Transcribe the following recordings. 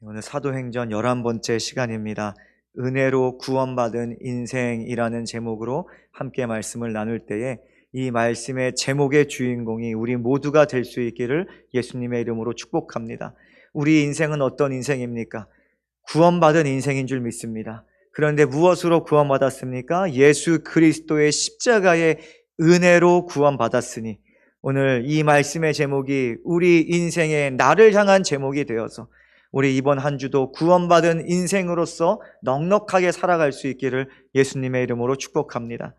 오늘 사도행전 11번째 시간입니다. 은혜로 구원받은 인생이라는 제목으로 함께 말씀을 나눌 때에 이 말씀의 제목의 주인공이 우리 모두가 될 수 있기를 예수님의 이름으로 축복합니다. 우리 인생은 어떤 인생입니까? 구원받은 인생인 줄 믿습니다. 그런데 무엇으로 구원받았습니까? 예수 그리스도의 십자가의 은혜로 구원받았으니 오늘 이 말씀의 제목이 우리 인생의 나를 향한 제목이 되어서 우리 이번 한 주도 구원받은 인생으로서 넉넉하게 살아갈 수 있기를 예수님의 이름으로 축복합니다.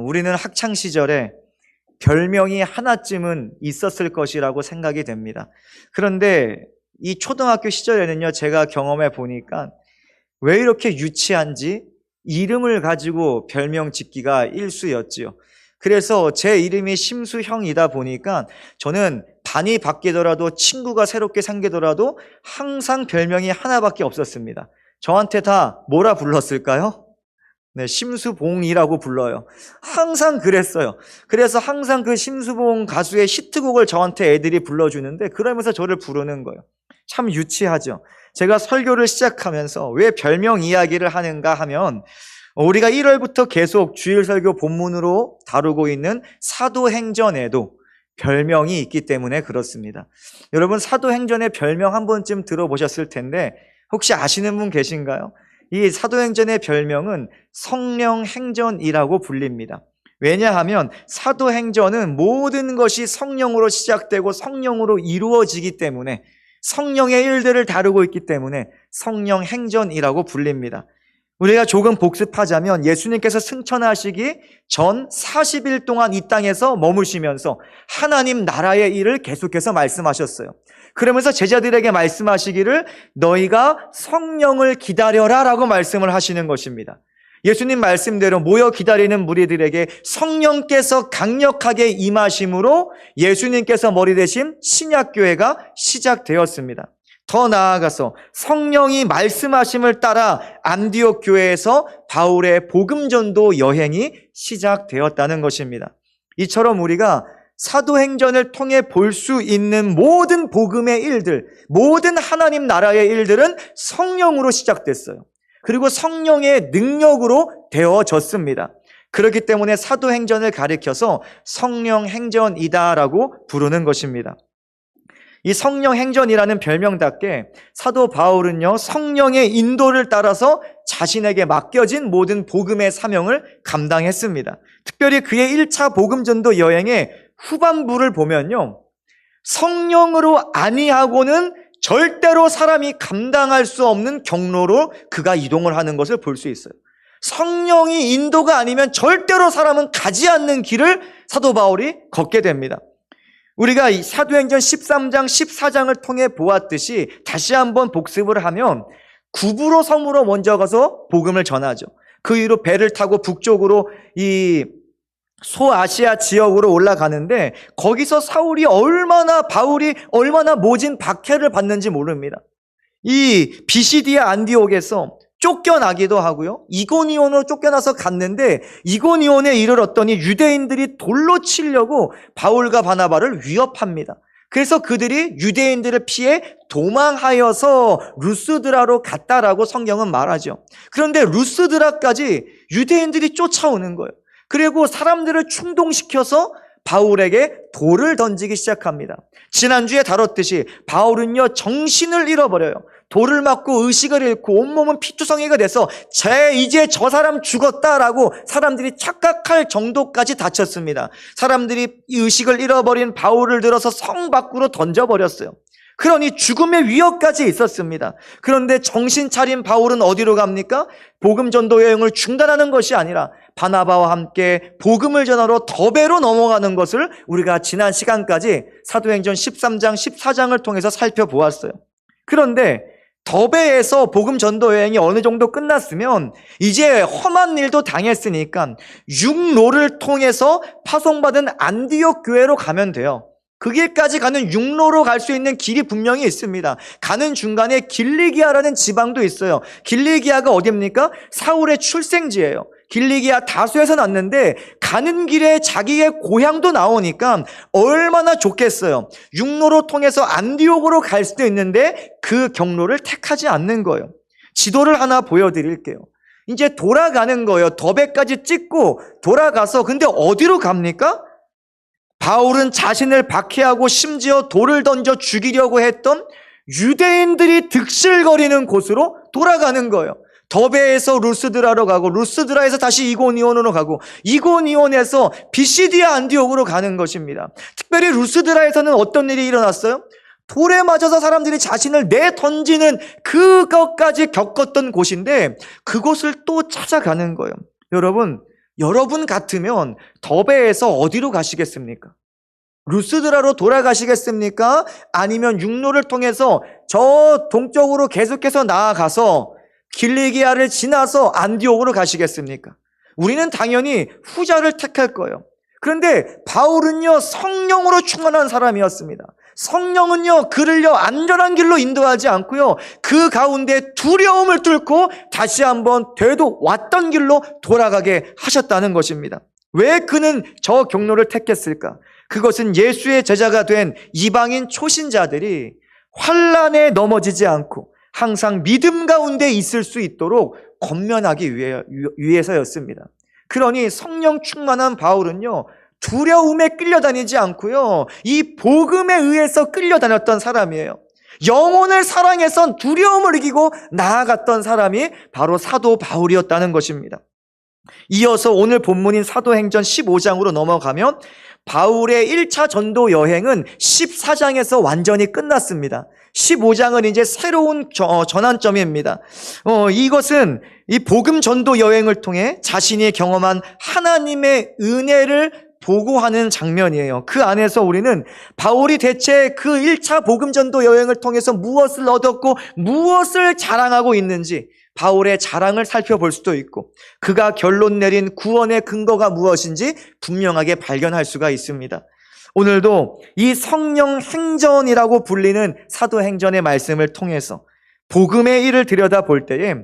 우리는 학창시절에 별명이 하나쯤은 있었을 것이라고 생각이 됩니다. 그런데 이 초등학교 시절에는요, 제가 경험해 보니까 왜 이렇게 유치한지 이름을 가지고 별명 짓기가 일쑤였지요. 그래서 제 이름이 심수형이다 보니까 저는 반이 바뀌더라도 친구가 새롭게 생기더라도 항상 별명이 하나밖에 없었습니다. 저한테 다 뭐라 불렀을까요? 네, 심수봉이라고 불러요. 항상 그랬어요. 그래서 항상 그 심수봉 가수의 히트곡을 저한테 애들이 불러주는데 그러면서 저를 부르는 거예요. 참 유치하죠. 제가 설교를 시작하면서 왜 별명 이야기를 하는가 하면 우리가 1월부터 계속 주일 설교 본문으로 다루고 있는 사도행전에도 별명이 있기 때문에 그렇습니다. 여러분, 사도행전의 별명 한 번쯤 들어보셨을 텐데 혹시 아시는 분 계신가요? 이 사도행전의 별명은 성령행전이라고 불립니다. 왜냐하면 사도행전은 모든 것이 성령으로 시작되고 성령으로 이루어지기 때문에 성령의 일들을 다루고 있기 때문에 성령행전이라고 불립니다. 우리가 조금 복습하자면 예수님께서 승천하시기 전 40일 동안 이 땅에서 머무시면서 하나님 나라의 일을 계속해서 말씀하셨어요. 그러면서 제자들에게 말씀하시기를 너희가 성령을 기다려라 라고 말씀을 하시는 것입니다. 예수님 말씀대로 모여 기다리는 무리들에게 성령께서 강력하게 임하심으로 예수님께서 머리 대신 신약교회가 시작되었습니다. 더 나아가서 성령이 말씀하심을 따라 안디옥 교회에서 바울의 복음전도 여행이 시작되었다는 것입니다. 이처럼 우리가 사도행전을 통해 볼 수 있는 모든 복음의 일들, 모든 하나님 나라의 일들은 성령으로 시작됐어요. 그리고 성령의 능력으로 되어졌습니다. 그렇기 때문에 사도행전을 가리켜서 성령행전이다라고 부르는 것입니다. 이 성령행전이라는 별명답게 사도 바울은요, 성령의 인도를 따라서 자신에게 맡겨진 모든 복음의 사명을 감당했습니다. 특별히 그의 1차 복음전도 여행의 후반부를 보면요, 성령으로 아니하고는 절대로 사람이 감당할 수 없는 경로로 그가 이동을 하는 것을 볼 수 있어요. 성령이 인도가 아니면 절대로 사람은 가지 않는 길을 사도 바울이 걷게 됩니다. 우리가 이 사도행전 13장, 14장을 통해 보았듯이 다시 한번 복습을 하면 구브로 섬으로 먼저 가서 복음을 전하죠. 그 이후로 배를 타고 북쪽으로 이 소아시아 지역으로 올라가는데 거기서 바울이 얼마나 모진 박해를 받는지 모릅니다. 이 비시디아 안디옥에서 쫓겨나기도 하고요. 이고니온으로 쫓겨나서 갔는데 이고니온에 이르렀더니 유대인들이 돌로 치려고 바울과 바나바를 위협합니다. 그래서 그들이 유대인들을 피해 도망하여서 루스드라로 갔다라고 성경은 말하죠. 그런데 루스드라까지 유대인들이 쫓아오는 거예요. 그리고 사람들을 충동시켜서 바울에게 돌을 던지기 시작합니다. 지난주에 다뤘듯이 바울은요, 정신을 잃어버려요. 돌을 맞고 의식을 잃고 온몸은 피투성이가 돼서 이제 저 사람 죽었다라고 사람들이 착각할 정도까지 다쳤습니다. 사람들이 이 의식을 잃어버린 바울을 들어서 성 밖으로 던져버렸어요. 그러니 죽음의 위협까지 있었습니다. 그런데 정신 차린 바울은 어디로 갑니까? 복음 전도 여행을 중단하는 것이 아니라 바나바와 함께 복음을 전하러 더베로 넘어가는 것을 우리가 지난 시간까지 사도행전 13장, 14장을 통해서 살펴보았어요. 그런데 더베에서 복음 전도 여행이 어느 정도 끝났으면 이제 험한 일도 당했으니까 육로를 통해서 파송받은 안디옥 교회로 가면 돼요. 그 길까지 가는 육로로 갈 수 있는 길이 분명히 있습니다. 가는 중간에 길리기아라는 지방도 있어요. 길리기아가 어디입니까? 사울의 출생지예요. 길리기아 다소에서 났는데 가는 길에 자기의 고향도 나오니까 얼마나 좋겠어요. 육로로 통해서 안디옥으로 갈 수도 있는데 그 경로를 택하지 않는 거예요. 지도를 하나 보여드릴게요. 이제 돌아가는 거예요. 더베까지 찍고 돌아가서 근데 어디로 갑니까? 바울은 자신을 박해하고 심지어 돌을 던져 죽이려고 했던 유대인들이 득실거리는 곳으로 돌아가는 거예요. 더베에서 루스드라로 가고 루스드라에서 다시 이고니온으로 가고 이고니온에서 비시디아 안디옥으로 가는 것입니다. 특별히 루스드라에서는 어떤 일이 일어났어요? 돌에 맞아서 사람들이 자신을 내던지는 그것까지 겪었던 곳인데 그곳을 또 찾아가는 거예요. 여러분 같으면 더베에서 어디로 가시겠습니까? 루스드라로 돌아가시겠습니까? 아니면 육로를 통해서 저 동쪽으로 계속해서 나아가서 길리기아를 지나서 안디옥으로 가시겠습니까? 우리는 당연히 후자를 택할 거예요. 그런데 바울은요, 성령으로 충만한 사람이었습니다. 성령은요, 그를요, 안전한 길로 인도하지 않고요, 그 가운데 두려움을 뚫고 다시 한번 되도 왔던 길로 돌아가게 하셨다는 것입니다. 왜 그는 저 경로를 택했을까? 그것은 예수의 제자가 된 이방인 초신자들이 환난에 넘어지지 않고 항상 믿음 가운데 있을 수 있도록 권면하기 위해서였습니다. 그러니 성령 충만한 바울은요, 두려움에 끌려다니지 않고요, 이 복음에 의해서 끌려다녔던 사람이에요. 영혼을 사랑해서 두려움을 이기고 나아갔던 사람이 바로 사도 바울이었다는 것입니다. 이어서 오늘 본문인 사도행전 15장으로 넘어가면 바울의 1차 전도 여행은 14장에서 완전히 끝났습니다. 15장은 이제 새로운 전환점입니다. 이것은 이 복음 전도 여행을 통해 자신이 경험한 하나님의 은혜를 보고하는 장면이에요. 그 안에서 우리는 바울이 대체 그 1차 복음 전도 여행을 통해서 무엇을 얻었고 무엇을 자랑하고 있는지 바울의 자랑을 살펴볼 수도 있고 그가 결론 내린 구원의 근거가 무엇인지 분명하게 발견할 수가 있습니다. 오늘도 이 성령 행전이라고 불리는 사도행전의 말씀을 통해서 복음의 일을 들여다볼 때에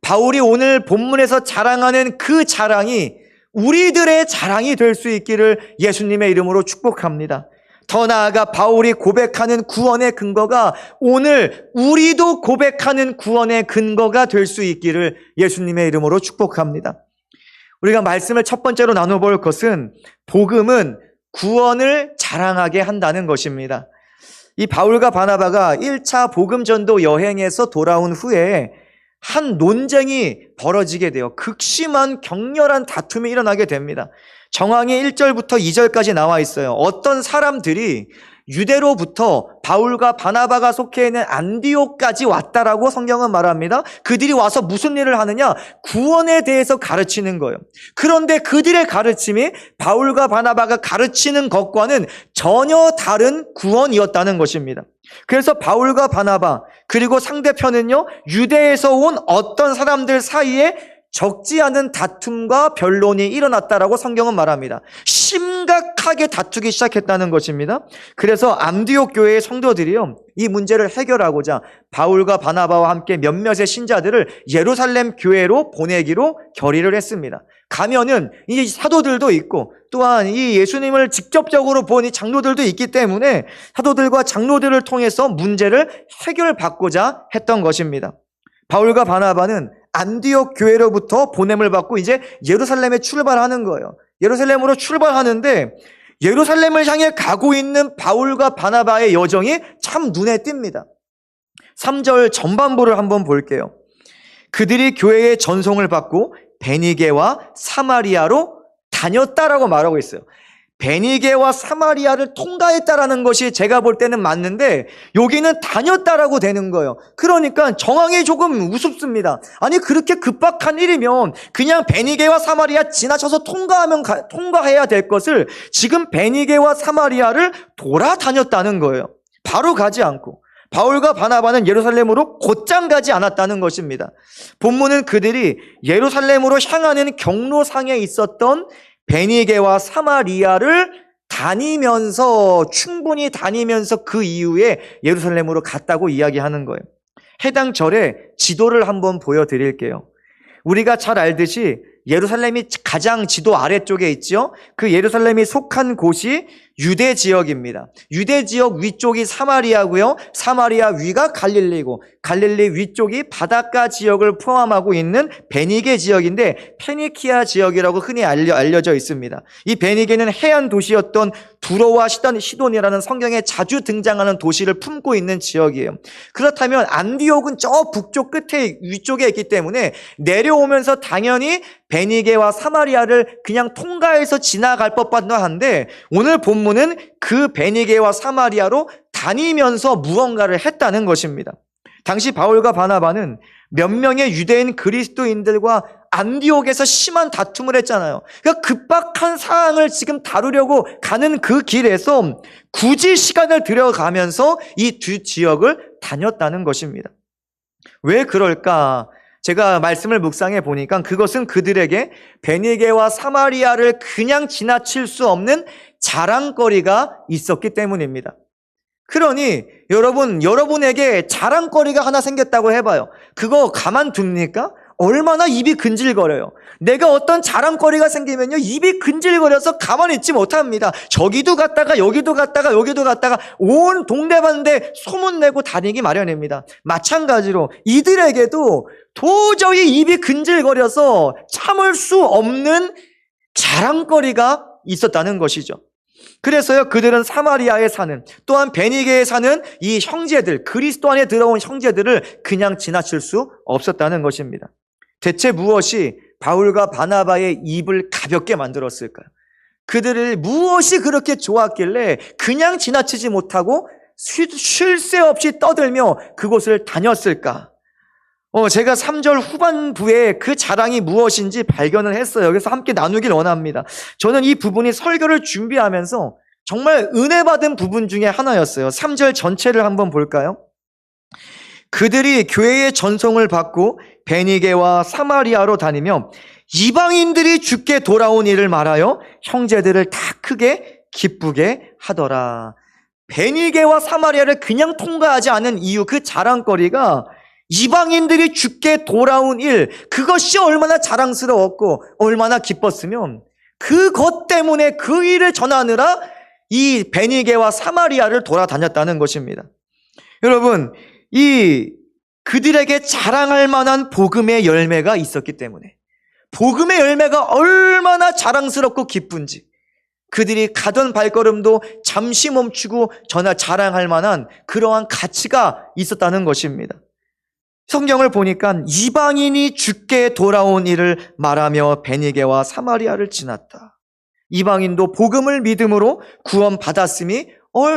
바울이 오늘 본문에서 자랑하는 그 자랑이 우리들의 자랑이 될 수 있기를 예수님의 이름으로 축복합니다. 더 나아가 바울이 고백하는 구원의 근거가 오늘 우리도 고백하는 구원의 근거가 될 수 있기를 예수님의 이름으로 축복합니다. 우리가 말씀을 첫 번째로 나눠볼 것은 복음은 구원을 자랑하게 한다는 것입니다. 이 바울과 바나바가 1차 복음 전도 여행에서 돌아온 후에 한 논쟁이 벌어지게 돼요. 극심한 격렬한 다툼이 일어나게 됩니다. 정황이 1절부터 2절까지 나와 있어요. 어떤 사람들이 유대로부터 바울과 바나바가 속해 있는 안디옥까지 왔다라고 성경은 말합니다. 그들이 와서 무슨 일을 하느냐? 구원에 대해서 가르치는 거예요. 그런데 그들의 가르침이 바울과 바나바가 가르치는 것과는 전혀 다른 구원이었다는 것입니다. 그래서 바울과 바나바 그리고 상대편은요, 유대에서 온 어떤 사람들 사이에 적지 않은 다툼과 변론이 일어났다라고 성경은 말합니다. 심각하게 다투기 시작했다는 것입니다. 그래서 안디옥 교회의 성도들이요, 이 문제를 해결하고자 바울과 바나바와 함께 몇몇의 신자들을 예루살렘 교회로 보내기로 결의를 했습니다. 가면은 이 사도들도 있고 또한 이 예수님을 직접적으로 본 이 장로들도 있기 때문에 사도들과 장로들을 통해서 문제를 해결받고자 했던 것입니다. 바울과 바나바는 안디옥 교회로부터 보냄을 받고 이제 예루살렘에 출발하는 거예요. 예루살렘으로 출발하는데 예루살렘을 향해 가고 있는 바울과 바나바의 여정이 참 눈에 띕니다. 3절 전반부를 한번 볼게요. 그들이 교회의 전송을 받고 베니게와 사마리아로 다녔다라고 말하고 있어요. 베니게와 사마리아를 통과했다라는 것이 제가 볼 때는 맞는데 여기는 다녔다라고 되는 거예요. 그러니까 정황이 조금 우습습니다. 아니 그렇게 급박한 일이면 그냥 베니게와 사마리아 지나쳐서 통과해야 될 것을 지금 베니게와 사마리아를 돌아다녔다는 거예요. 바로 가지 않고. 바울과 바나바는 예루살렘으로 곧장 가지 않았다는 것입니다. 본문은 그들이 예루살렘으로 향하는 경로상에 있었던 베니게와 사마리아를 충분히 다니면서 그 이후에 예루살렘으로 갔다고 이야기하는 거예요. 해당 절에 지도를 한번 보여드릴게요. 우리가 잘 알듯이 예루살렘이 가장 지도 아래쪽에 있죠. 그 예루살렘이 속한 곳이 유대 지역입니다. 유대 지역 위쪽이 사마리아고요. 사마리아 위가 갈릴리고 갈릴리 위쪽이 바닷가 지역을 포함하고 있는 베니게 지역인데 페니키아 지역이라고 흔히 알려져 있습니다. 이 베니게는 해안 도시였던 두로와 시돈이라는 성경에 자주 등장하는 도시를 품고 있는 지역이에요. 그렇다면 안디옥은 저 북쪽 끝에 위쪽에 있기 때문에 내려오면서 당연히 베니게와 사마리아를 그냥 통과해서 지나갈 법도 한데 오늘 본문은 그 베니게와 사마리아로 다니면서 무언가를 했다는 것입니다. 당시 바울과 바나바는 몇 명의 유대인 그리스도인들과 안디옥에서 심한 다툼을 했잖아요. 그러니까 급박한 사항을 지금 다루려고 가는 그 길에서 굳이 시간을 들여가면서 이 두 지역을 다녔다는 것입니다. 왜 그럴까? 제가 말씀을 묵상해 보니까 그것은 그들에게 베니게와 사마리아를 그냥 지나칠 수 없는 자랑거리가 있었기 때문입니다. 그러니 여러분에게 자랑거리가 하나 생겼다고 해봐요. 그거 가만둡니까? 얼마나 입이 근질거려요. 내가 어떤 자랑거리가 생기면요, 입이 근질거려서 가만히 있지 못합니다. 저기도 갔다가 여기도 갔다가 여기도 갔다가 온 동네반대 소문내고 다니기 마련입니다. 마찬가지로 이들에게도 도저히 입이 근질거려서 참을 수 없는 자랑거리가 있었다는 것이죠. 그래서요, 그들은 사마리아에 사는, 또한 베니게에 사는 이 형제들, 그리스도 안에 들어온 형제들을 그냥 지나칠 수 없었다는 것입니다. 대체 무엇이 바울과 바나바의 입을 가볍게 만들었을까요? 그들을 무엇이 그렇게 좋았길래 그냥 지나치지 못하고 쉴 새 없이 떠들며 그곳을 다녔을까? 제가 3절 후반부에 그 자랑이 무엇인지 발견을 했어요. 그래서 함께 나누길 원합니다. 저는 이 부분이 설교를 준비하면서 정말 은혜 받은 부분 중에 하나였어요. 3절 전체를 한번 볼까요? 그들이 교회의 전송을 받고 베니게와 사마리아로 다니며 이방인들이 주께 돌아온 일을 말하여 형제들을 다 크게 기쁘게 하더라. 베니게와 사마리아를 그냥 통과하지 않은 이유, 그 자랑거리가 이방인들이 주께 돌아온 일, 그것이 얼마나 자랑스러웠고 얼마나 기뻤으면 그것 때문에 그 일을 전하느라 이 베니게와 사마리아를 돌아다녔다는 것입니다. 여러분, 그들에게 자랑할 만한 복음의 열매가 있었기 때문에, 복음의 열매가 얼마나 자랑스럽고 기쁜지, 그들이 가던 발걸음도 잠시 멈추고 자랑할 만한 그러한 가치가 있었다는 것입니다. 성경을 보니까 이방인이 주께 돌아온 일을 말하며 베니게와 사마리아를 지났다. 이방인도 복음을 믿음으로 구원받았음이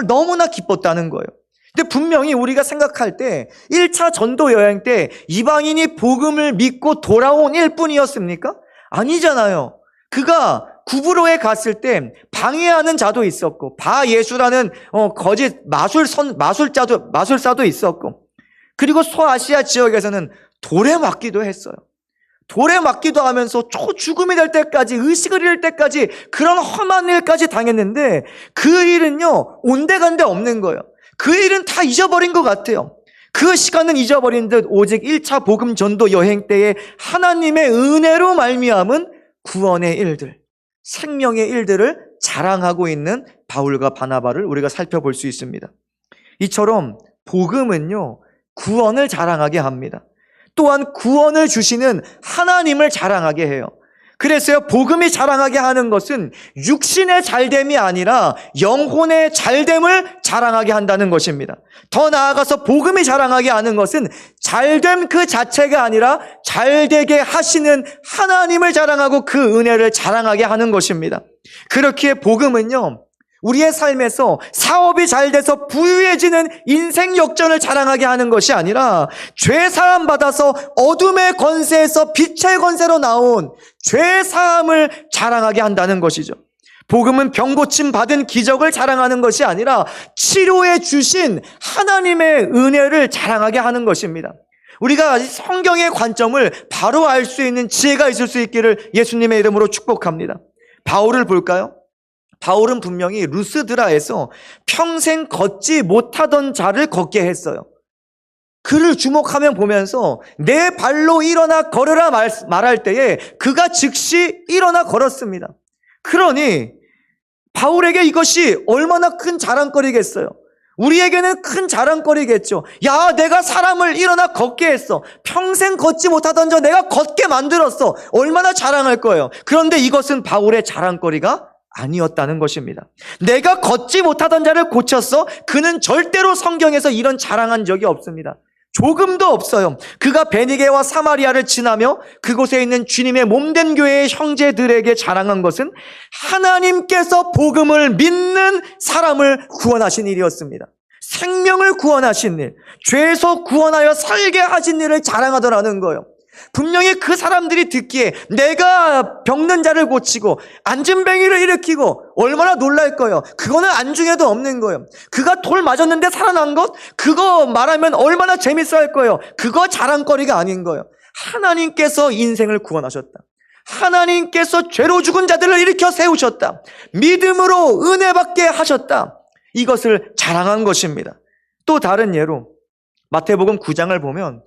너무나 기뻤다는 거예요. 근데 분명히 우리가 생각할 때 1차 전도 여행 때 이방인이 복음을 믿고 돌아온 일뿐이었습니까? 아니잖아요. 그가 구브로에 갔을 때 방해하는 자도 있었고 바예수라는 거짓 마술사도 있었고, 그리고 소아시아 지역에서는 돌에 맞기도 했어요. 돌에 맞기도 하면서 죽음이 될 때까지, 의식을 잃을 때까지 그런 험한 일까지 당했는데 그 일은요, 온데간데 없는 거예요. 그 일은 다 잊어버린 것 같아요. 그 시간은 잊어버린 듯 오직 1차 복음 전도 여행 때에 하나님의 은혜로 말미암은 구원의 일들, 생명의 일들을 자랑하고 있는 바울과 바나바를 우리가 살펴볼 수 있습니다. 이처럼 복음은요, 구원을 자랑하게 합니다. 또한 구원을 주시는 하나님을 자랑하게 해요. 그래서요, 복음이 자랑하게 하는 것은 육신의 잘됨이 아니라 영혼의 잘됨을 자랑하게 한다는 것입니다. 더 나아가서 복음이 자랑하게 하는 것은 잘됨 그 자체가 아니라 잘되게 하시는 하나님을 자랑하고 그 은혜를 자랑하게 하는 것입니다. 그렇기에 복음은요, 우리의 삶에서 사업이 잘 돼서 부유해지는 인생 역전을 자랑하게 하는 것이 아니라 죄 사함 받아서 어둠의 권세에서 빛의 권세로 나온 죄 사함을 자랑하게 한다는 것이죠. 복음은 병 고침 받은 기적을 자랑하는 것이 아니라 치료해 주신 하나님의 은혜를 자랑하게 하는 것입니다. 우리가 성경의 관점을 바로 알 수 있는 지혜가 있을 수 있기를 예수님의 이름으로 축복합니다. 바울을 볼까요? 바울은 분명히 루스드라에서 평생 걷지 못하던 자를 걷게 했어요. 그를 주목하면 보면서 내 발로 일어나 걸으라 말할 때에 그가 즉시 일어나 걸었습니다. 그러니 바울에게 이것이 얼마나 큰 자랑거리겠어요. 우리에게는 큰 자랑거리겠죠. 야, 내가 사람을 일어나 걷게 했어. 평생 걷지 못하던 저 내가 걷게 만들었어. 얼마나 자랑할 거예요. 그런데 이것은 바울의 자랑거리가 아니었다는 것입니다. 내가 걷지 못하던 자를 고쳤어. 그는 절대로 성경에서 이런 자랑한 적이 없습니다. 조금도 없어요. 그가 베니게와 사마리아를 지나며 그곳에 있는 주님의 몸된 교회의 형제들에게 자랑한 것은 하나님께서 복음을 믿는 사람을 구원하신 일이었습니다. 생명을 구원하신 일, 죄에서 구원하여 살게 하신 일을 자랑하더라는 거예요. 분명히 그 사람들이 듣기에 내가 병든 자를 고치고 안진뱅이를 일으키고 얼마나 놀랄 거예요. 그거는 안중에도 없는 거예요. 그가 돌 맞았는데 살아난 것, 그거 말하면 얼마나 재밌어 할 거예요. 그거 자랑거리가 아닌 거예요. 하나님께서 인생을 구원하셨다. 하나님께서 죄로 죽은 자들을 일으켜 세우셨다. 믿음으로 은혜 받게 하셨다. 이것을 자랑한 것입니다. 또 다른 예로 마태복음 9장을 보면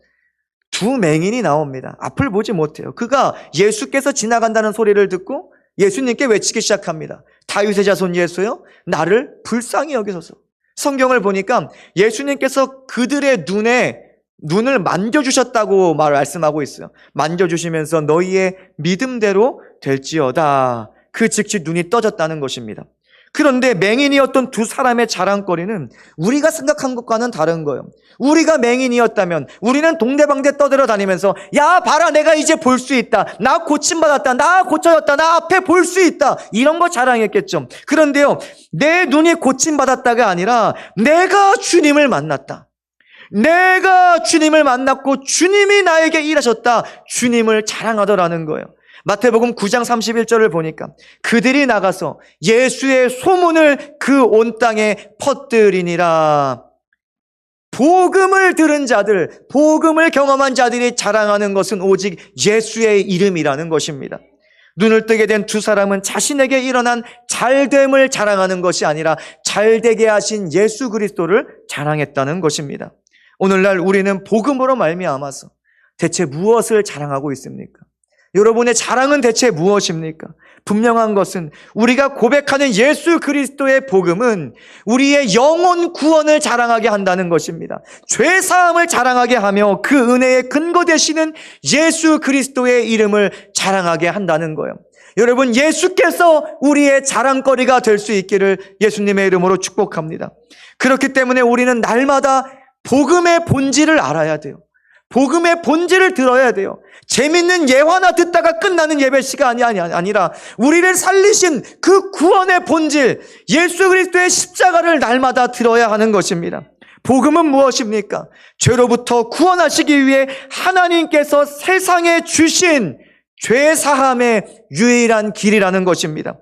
두 맹인이 나옵니다. 앞을 보지 못해요. 그가 예수께서 지나간다는 소리를 듣고 예수님께 외치기 시작합니다. 다윗의 자손 예수여, 나를 불쌍히 여기소서. 성경을 보니까 예수님께서 그들의 눈을 만져주셨다고 말씀하고 있어요. 만져주시면서 너희의 믿음대로 될지어다. 그 즉시 눈이 떠졌다는 것입니다. 그런데 맹인이었던 두 사람의 자랑거리는 우리가 생각한 것과는 다른 거예요. 우리가 맹인이었다면 우리는 동네방네 떠들어 다니면서 야 봐라 내가 이제 볼 수 있다. 나 고침받았다. 나 고쳐졌다. 나 앞에 볼 수 있다. 이런 거 자랑했겠죠. 그런데요, 내 눈이 고침받았다가 아니라 내가 주님을 만났다. 내가 주님을 만났고 주님이 나에게 일하셨다. 주님을 자랑하더라는 거예요. 마태복음 9장 31절을 보니까 그들이 나가서 예수의 소문을 그 온 땅에 퍼뜨리니라. 복음을 들은 자들, 복음을 경험한 자들이 자랑하는 것은 오직 예수의 이름이라는 것입니다. 눈을 뜨게 된 두 사람은 자신에게 일어난 잘됨을 자랑하는 것이 아니라 잘되게 하신 예수 그리스도를 자랑했다는 것입니다. 오늘날 우리는 복음으로 말미암아서 대체 무엇을 자랑하고 있습니까? 여러분의 자랑은 대체 무엇입니까? 분명한 것은 우리가 고백하는 예수 그리스도의 복음은 우리의 영혼 구원을 자랑하게 한다는 것입니다. 죄 사함을 자랑하게 하며 그 은혜의 근거 되시는 예수 그리스도의 이름을 자랑하게 한다는 거예요. 여러분, 예수께서 우리의 자랑거리가 될 수 있기를 예수님의 이름으로 축복합니다. 그렇기 때문에 우리는 날마다 복음의 본질을 알아야 돼요. 복음의 본질을 들어야 돼요. 재밌는 예화나 듣다가 끝나는 예배 시간이 아니라 우리를 살리신 그 구원의 본질, 예수 그리스도의 십자가를 날마다 들어야 하는 것입니다. 복음은 무엇입니까? 죄로부터 구원하시기 위해 하나님께서 세상에 주신 죄 사함의 유일한 길이라는 것입니다.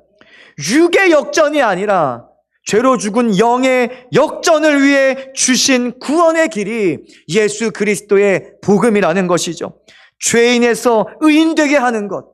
육의 역전이 아니라 죄로 죽은 영의 역전을 위해 주신 구원의 길이 예수 그리스도의 복음이라는 것이죠. 죄인에서 의인되게 하는 것,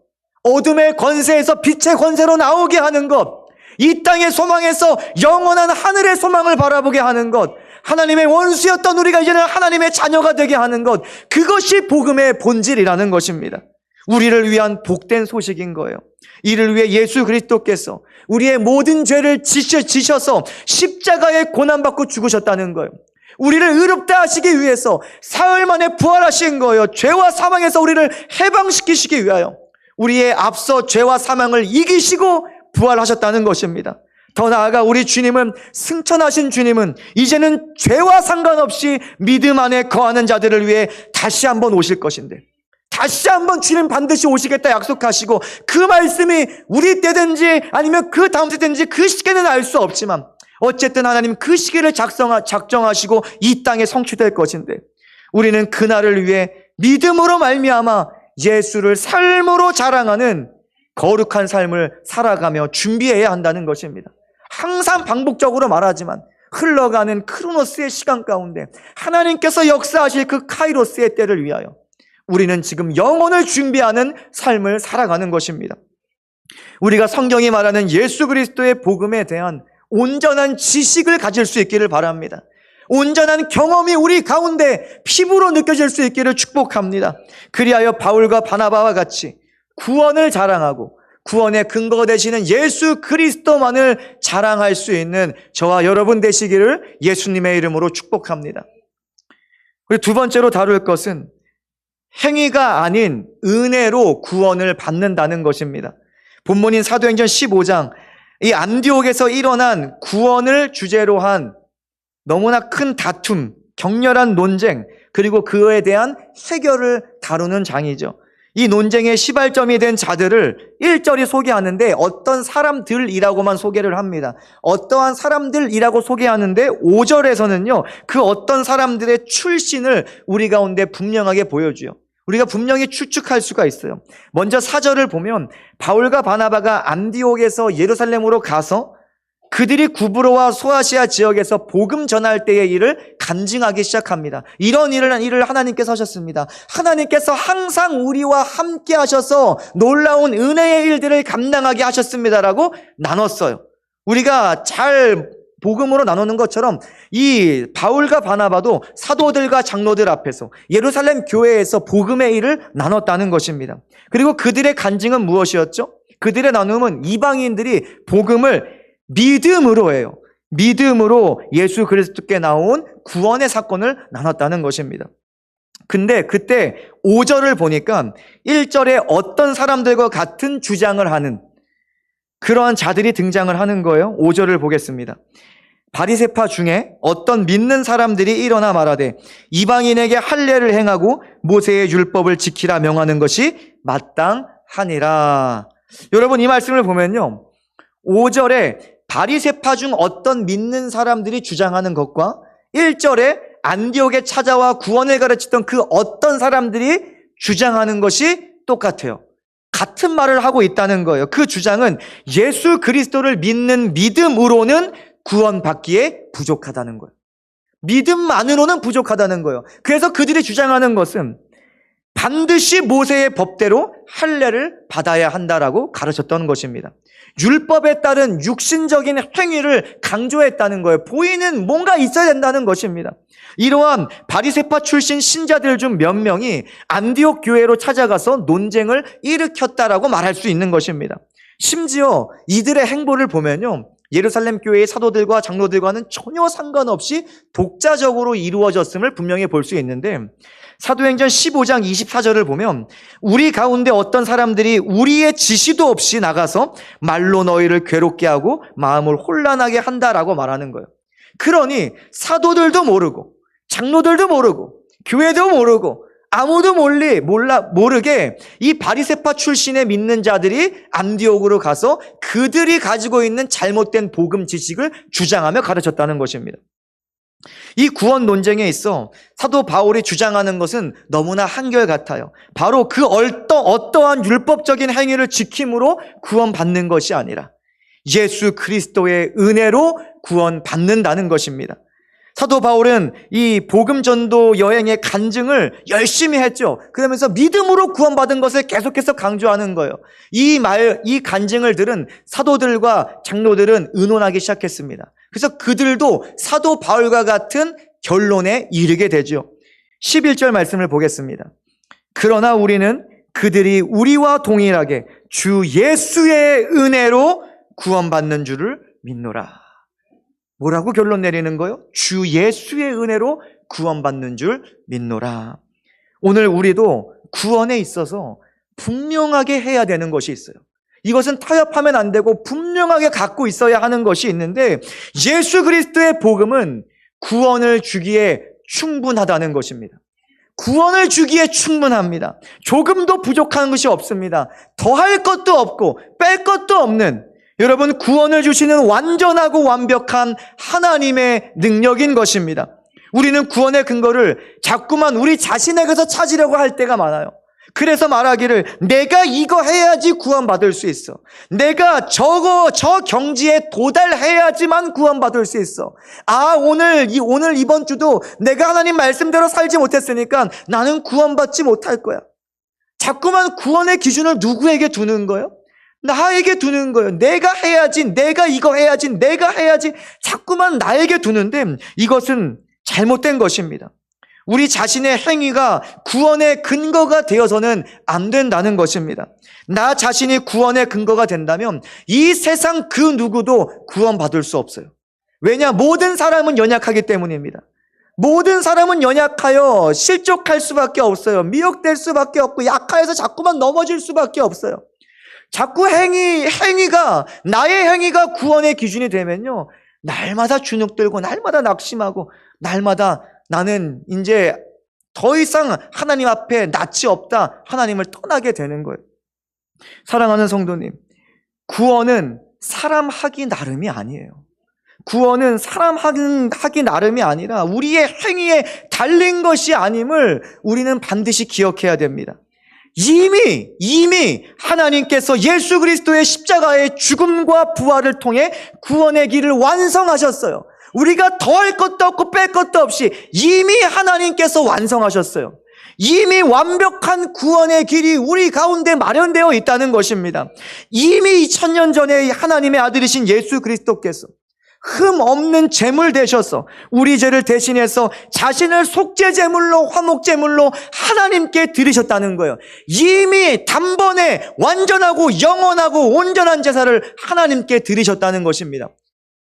어둠의 권세에서 빛의 권세로 나오게 하는 것, 이 땅의 소망에서 영원한 하늘의 소망을 바라보게 하는 것, 하나님의 원수였던 우리가 이제는 하나님의 자녀가 되게 하는 것, 그것이 복음의 본질이라는 것입니다. 우리를 위한 복된 소식인 거예요. 이를 위해 예수 그리스도께서 우리의 모든 죄를 지셔서 십자가에 고난받고 죽으셨다는 거예요. 우리를 의롭다 하시기 위해서 사흘 만에 부활하신 거예요. 죄와 사망에서 우리를 해방시키시기 위하여 우리의 앞서 죄와 사망을 이기시고 부활하셨다는 것입니다. 더 나아가 우리 주님은, 승천하신 주님은 이제는 죄와 상관없이 믿음 안에 거하는 자들을 위해 다시 한번 오실 것인데, 다시 한번 주님 반드시 오시겠다 약속하시고, 그 말씀이 우리 때든지 아니면 그 다음 때든지 그 시기는 알 수 없지만 어쨌든 하나님 그 시기를 작정하시고 이 땅에 성취될 것인데, 우리는 그날을 위해 믿음으로 말미암아 예수를 삶으로 자랑하는 거룩한 삶을 살아가며 준비해야 한다는 것입니다. 항상 반복적으로 말하지만 흘러가는 크로노스의 시간 가운데 하나님께서 역사하실 그 카이로스의 때를 위하여 우리는 지금 영혼을 준비하는 삶을 살아가는 것입니다. 우리가 성경이 말하는 예수 그리스도의 복음에 대한 온전한 지식을 가질 수 있기를 바랍니다. 온전한 경험이 우리 가운데 피부로 느껴질 수 있기를 축복합니다. 그리하여 바울과 바나바와 같이 구원을 자랑하고 구원의 근거 되시는 예수 그리스도만을 자랑할 수 있는 저와 여러분 되시기를 예수님의 이름으로 축복합니다. 그리고 두 번째로 다룰 것은 행위가 아닌 은혜로 구원을 받는다는 것입니다. 본문인 사도행전 15장, 이 안디옥에서 일어난 구원을 주제로 한 너무나 큰 다툼, 격렬한 논쟁, 그리고 그에 대한 해결을 다루는 장이죠. 이 논쟁의 시발점이 된 자들을 1절이 소개하는데 어떤 사람들이라고만 소개를 합니다. 어떠한 사람들이라고 소개하는데 5절에서는요, 그 어떤 사람들의 출신을 우리 가운데 분명하게 보여줘요. 우리가 분명히 추측할 수가 있어요. 먼저 4절을 보면 바울과 바나바가 안디옥에서 예루살렘으로 가서 그들이 구브로와 소아시아 지역에서 복음 전할 때의 일을 간증하기 시작합니다. 이런 일을 하나님께서 하셨습니다. 하나님께서 항상 우리와 함께 하셔서 놀라운 은혜의 일들을 감당하게 하셨습니다라고 나눴어요. 우리가 잘 복음으로 나누는 것처럼 이 바울과 바나바도 사도들과 장로들 앞에서 예루살렘 교회에서 복음의 일을 나눴다는 것입니다. 그리고 그들의 간증은 무엇이었죠? 그들의 나눔은 이방인들이 복음을 믿음으로 해요. 믿음으로 예수 그리스도께 나온 구원의 사건을 나눴다는 것입니다. 근데 그때 5절을 보니까 1절에 어떤 사람들과 같은 주장을 하는 그러한 자들이 등장을 하는 거예요. 5절을 보겠습니다. 바리새파 중에 어떤 믿는 사람들이 일어나 말하되 이방인에게 할례를 행하고 모세의 율법을 지키라 명하는 것이 마땅하니라. 여러분, 이 말씀을 보면요, 5절에 바리새파 중 어떤 믿는 사람들이 주장하는 것과 1절에 안디옥에 찾아와 구원을 가르치던 그 어떤 사람들이 주장하는 것이 똑같아요. 같은 말을 하고 있다는 거예요. 그 주장은 예수 그리스도를 믿는 믿음으로는 구원받기에 부족하다는 거예요. 믿음만으로는 부족하다는 거예요. 그래서 그들이 주장하는 것은 반드시 모세의 법대로 할례를 받아야 한다라고 가르쳤던 것입니다. 율법에 따른 육신적인 행위를 강조했다는 거예요. 보이는 뭔가 있어야 된다는 것입니다. 이러한 바리새파 출신 신자들 중 몇 명이 안디옥 교회로 찾아가서 논쟁을 일으켰다라고 말할 수 있는 것입니다. 심지어 이들의 행보를 보면요, 예루살렘 교회의 사도들과 장로들과는 전혀 상관없이 독자적으로 이루어졌음을 분명히 볼 수 있는데, 사도행전 15장 24절을 보면 우리 가운데 어떤 사람들이 우리의 지시도 없이 나가서 말로 너희를 괴롭게 하고 마음을 혼란하게 한다라고 말하는 거예요. 그러니 사도들도 모르고 장로들도 모르고 교회도 모르고 아무도 모르게 이 바리새파 출신의 믿는 자들이 안디옥으로 가서 그들이 가지고 있는 잘못된 복음 지식을 주장하며 가르쳤다는 것입니다. 이 구원 논쟁에 있어 사도 바울이 주장하는 것은 너무나 한결같아요. 바로 그 어떠한 율법적인 행위를 지킴으로 구원받는 것이 아니라 예수 그리스도의 은혜로 구원받는다는 것입니다. 사도 바울은 이 복음 전도 여행의 간증을 열심히 했죠. 그러면서 믿음으로 구원받은 것을 계속해서 강조하는 거예요. 이 간증을 들은 사도들과 장로들은 의논하기 시작했습니다. 그래서 그들도 사도 바울과 같은 결론에 이르게 되죠. 11절 말씀을 보겠습니다. 그러나 우리는 그들이 우리와 동일하게 주 예수의 은혜로 구원받는 줄을 믿노라. 뭐라고 결론 내리는 거예요? 주 예수의 은혜로 구원받는 줄 믿노라. 오늘 우리도 구원에 있어서 분명하게 해야 되는 것이 있어요. 이것은 타협하면 안 되고 분명하게 갖고 있어야 하는 것이 있는데, 예수 그리스도의 복음은 구원을 주기에 충분하다는 것입니다. 구원을 주기에 충분합니다. 조금도 부족한 것이 없습니다. 더할 것도 없고 뺄 것도 없는, 여러분, 구원을 주시는 완전하고 완벽한 하나님의 능력인 것입니다. 우리는 구원의 근거를 자꾸만 우리 자신에게서 찾으려고 할 때가 많아요. 그래서 말하기를 내가 이거 해야지 구원받을 수 있어. 내가 저 경지에 도달해야지만 구원받을 수 있어. 오늘 이번 주도 내가 하나님 말씀대로 살지 못했으니까 나는 구원받지 못할 거야. 자꾸만 구원의 기준을 누구에게 두는 거예요? 나에게 두는 거예요. 내가 해야지, 내가 이거 해야지, 내가 해야지. 자꾸만 나에게 두는데 이것은 잘못된 것입니다. 우리 자신의 행위가 구원의 근거가 되어서는 안 된다는 것입니다. 나 자신이 구원의 근거가 된다면 이 세상 그 누구도 구원받을 수 없어요. 왜냐? 모든 사람은 연약하기 때문입니다. 모든 사람은 연약하여 실족할 수밖에 없어요. 미혹될 수밖에 없고 약하여서 자꾸만 넘어질 수밖에 없어요. 자꾸 행위가 나의 행위가 구원의 기준이 되면요, 날마다 주눅들고 날마다 낙심하고 날마다 나는 이제 더 이상 하나님 앞에 낯이 없다, 하나님을 떠나게 되는 거예요. 사랑하는 성도님, 구원은 사람 하기 나름이 아니에요. 구원은 사람 하기 나름이 아니라 우리의 행위에 달린 것이 아님을 우리는 반드시 기억해야 됩니다. 이미 하나님께서 예수 그리스도의 십자가의 죽음과 부활을 통해 구원의 길을 완성하셨어요. 우리가 더할 것도 없고 뺄 것도 없이 이미 하나님께서 완성하셨어요. 이미 완벽한 구원의 길이 우리 가운데 마련되어 있다는 것입니다. 이미 2000년 전에 하나님의 아들이신 예수 그리스도께서 흠 없는 제물 되셔서 우리 죄를 대신해서 자신을 속죄 제물로, 화목 제물로 하나님께 드리셨다는 거예요. 이미 단번에 완전하고 영원하고 온전한 제사를 하나님께 드리셨다는 것입니다.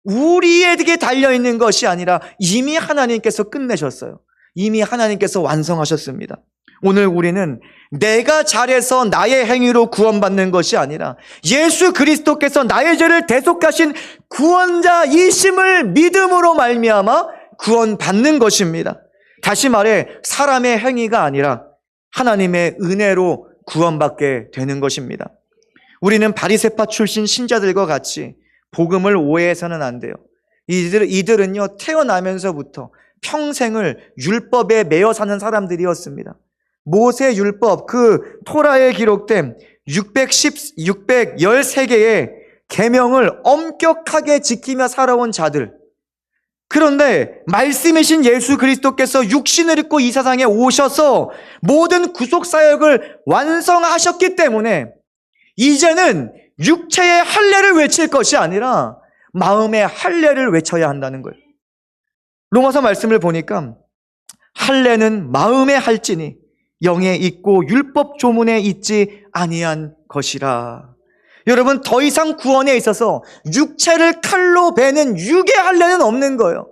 우리에게 달려있는 것이 아니라 이미 하나님께서 끝내셨어요. 이미 하나님께서 완성하셨습니다. 오늘 우리는 내가 잘해서 나의 행위로 구원받는 것이 아니라 예수 그리스도께서 나의 죄를 대속하신 구원자이심을 믿음으로 말미암아 구원받는 것입니다. 다시 말해 사람의 행위가 아니라 하나님의 은혜로 구원받게 되는 것입니다. 우리는 바리새파 출신 신자들과 같이 복음을 오해해서는 안 돼요. 이들은요, 태어나면서부터 평생을 율법에 매여 사는 사람들이었습니다. 모세 율법, 그 토라에 기록된 613개의 계명을 엄격하게 지키며 살아온 자들. 그런데 말씀이신 예수 그리스도께서 육신을 입고 이 세상에 오셔서 모든 구속 사역을 완성하셨기 때문에 이제는 육체의 할례를 외칠 것이 아니라 마음의 할례를 외쳐야 한다는 거예요. 로마서 말씀을 보니까 할례는 마음에 할지니 영에 있고 율법 조문에 있지 아니한 것이라. 여러분, 더 이상 구원에 있어서 육체를 칼로 베는 육의 할례는 없는 거예요.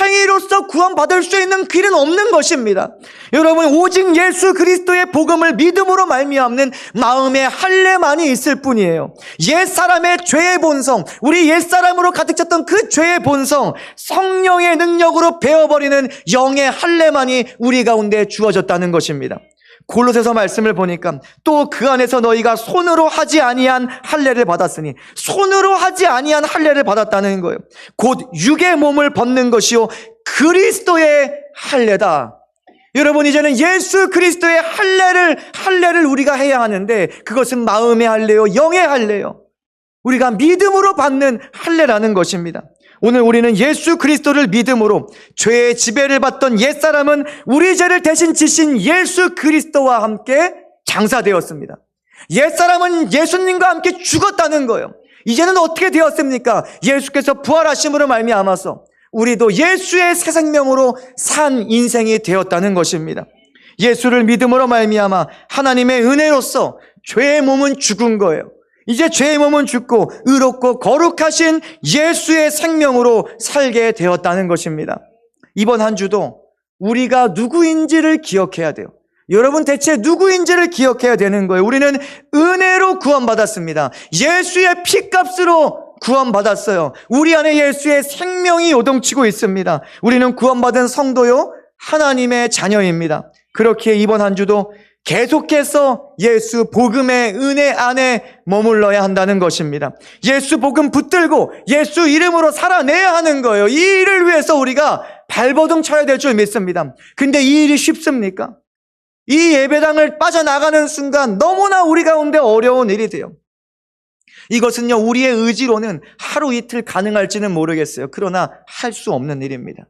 행위로서 구원받을 수 있는 길은 없는 것입니다. 여러분, 오직 예수 그리스도의 복음을 믿음으로 말미암는 마음의 할례만이 있을 뿐이에요. 옛사람의 죄의 본성, 우리 옛사람으로 가득 찼던 그 죄의 본성, 성령의 능력으로 베어버리는 영의 할례만이 우리 가운데 주어졌다는 것입니다. 골로새서 말씀을 보니까 또 그 안에서 너희가 손으로 하지 아니한 할례를 받았으니, 손으로 하지 아니한 할례를 받았다는 거예요. 곧 육의 몸을 벗는 것이요 그리스도의 할례다. 여러분, 이제는 예수 그리스도의 할례를 우리가 해야 하는데 그것은 마음의 할례요, 영의 할례요. 우리가 믿음으로 받는 할례라는 것입니다. 오늘 우리는 예수 그리스도를 믿음으로 죄의 지배를 받던 옛사람은 우리 죄를 대신 지신 예수 그리스도와 함께 장사되었습니다. 옛사람은 예수님과 함께 죽었다는 거예요. 이제는 어떻게 되었습니까? 예수께서 부활하심으로 말미암아서 우리도 예수의 새 생명으로 산 인생이 되었다는 것입니다. 예수를 믿음으로 말미암아 하나님의 은혜로서 죄의 몸은 죽은 거예요. 이제 죄의 몸은 죽고 의롭고 거룩하신 예수의 생명으로 살게 되었다는 것입니다. 이번 한 주도 우리가 누구인지를 기억해야 돼요. 여러분, 대체 누구인지를 기억해야 되는 거예요. 우리는 은혜로 구원받았습니다. 예수의 피값으로 구원받았어요. 우리 안에 예수의 생명이 요동치고 있습니다. 우리는 구원받은 성도요, 하나님의 자녀입니다. 그렇기에 이번 한 주도 계속해서 예수 복음의 은혜 안에 머물러야 한다는 것입니다. 예수 복음 붙들고 예수 이름으로 살아내야 하는 거예요. 이 일을 위해서 우리가 발버둥 쳐야 될 줄 믿습니다. 근데 이 일이 쉽습니까? 이 예배당을 빠져나가는 순간 너무나 우리 가운데 어려운 일이 돼요. 이것은요, 우리의 의지로는 하루 이틀 가능할지는 모르겠어요. 그러나 할 수 없는 일입니다.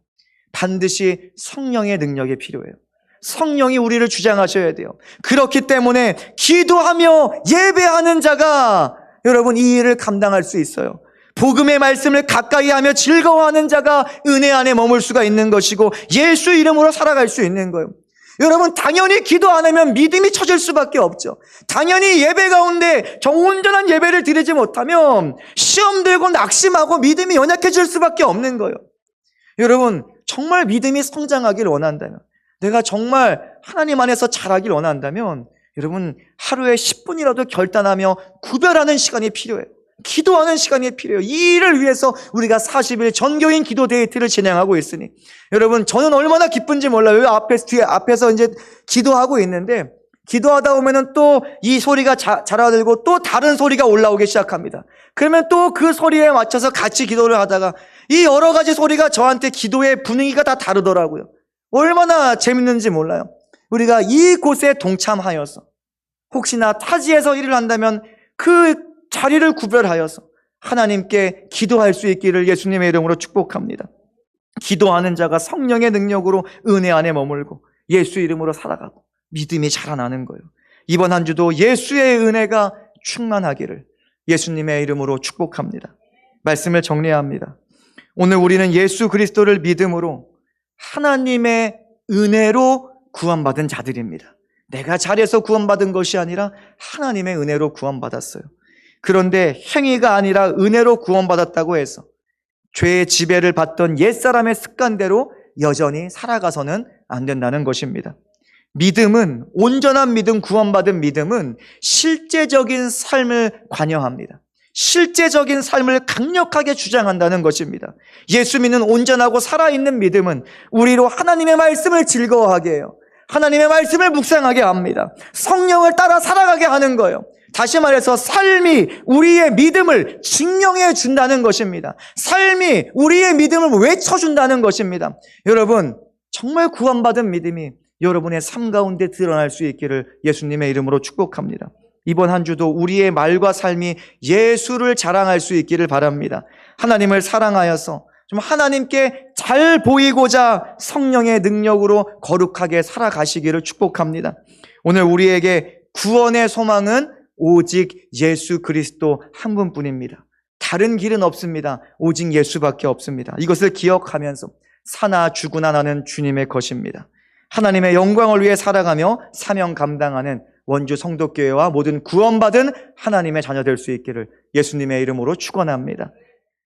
반드시 성령의 능력이 필요해요. 성령이 우리를 주장하셔야 돼요. 그렇기 때문에 기도하며 예배하는 자가 여러분 이 일을 감당할 수 있어요. 복음의 말씀을 가까이 하며 즐거워하는 자가 은혜 안에 머물 수가 있는 것이고 예수 이름으로 살아갈 수 있는 거예요. 여러분, 당연히 기도 안 하면 믿음이 처질 수밖에 없죠. 당연히 예배 가운데 온전한 예배를 드리지 못하면 시험 들고 낙심하고 믿음이 연약해질 수밖에 없는 거예요. 여러분, 정말 믿음이 성장하길 원한다면, 내가 정말 하나님 안에서 자라길 원한다면 여러분, 하루에 10분이라도 결단하며 구별하는 시간이 필요해요. 기도하는 시간이 필요해요. 이 일을 위해서 우리가 40일 전교인 기도 데이트를 진행하고 있으니 여러분, 저는 얼마나 기쁜지 몰라요. 앞에서 이제 기도하고 있는데 기도하다 보면은 또 이 소리가 자라들고 또 다른 소리가 올라오기 시작합니다. 그러면 또 그 소리에 맞춰서 같이 기도를 하다가 이 여러 가지 소리가 저한테 기도의 분위기가 다 다르더라고요. 얼마나 재밌는지 몰라요. 우리가 이곳에 동참하여서 혹시나 타지에서 일을 한다면 그 자리를 구별하여서 하나님께 기도할 수 있기를 예수님의 이름으로 축복합니다. 기도하는 자가 성령의 능력으로 은혜 안에 머물고 예수 이름으로 살아가고 믿음이 자라나는 거예요. 이번 한 주도 예수의 은혜가 충만하기를 예수님의 이름으로 축복합니다. 말씀을 정리합니다. 오늘 우리는 예수 그리스도를 믿음으로 하나님의 은혜로 구원받은 자들입니다. 내가 잘해서 구원받은 것이 아니라 하나님의 은혜로 구원받았어요. 그런데 행위가 아니라 은혜로 구원받았다고 해서 죄의 지배를 받던 옛사람의 습관대로 여전히 살아가서는 안 된다는 것입니다. 믿음은, 온전한 믿음, 구원받은 믿음은 실제적인 삶을 관여합니다. 실제적인 삶을 강력하게 주장한다는 것입니다. 예수 믿는 온전하고 살아있는 믿음은 우리로 하나님의 말씀을 즐거워하게 해요. 하나님의 말씀을 묵상하게 합니다. 성령을 따라 살아가게 하는 거예요. 다시 말해서 삶이 우리의 믿음을 증명해 준다는 것입니다. 삶이 우리의 믿음을 외쳐준다는 것입니다. 여러분, 정말 구원받은 믿음이 여러분의 삶 가운데 드러날 수 있기를 예수님의 이름으로 축복합니다. 이번 한 주도 우리의 말과 삶이 예수를 자랑할 수 있기를 바랍니다. 하나님을 사랑하여서 좀 하나님께 잘 보이고자 성령의 능력으로 거룩하게 살아가시기를 축복합니다. 오늘 우리에게 구원의 소망은 오직 예수 그리스도 한 분뿐입니다. 다른 길은 없습니다. 오직 예수밖에 없습니다. 이것을 기억하면서 사나 죽으나 나는 주님의 것입니다. 하나님의 영광을 위해 살아가며 사명 감당하는 원주 성도교회와 모든 구원받은 하나님의 자녀 될 수 있기를 예수님의 이름으로 축원합니다.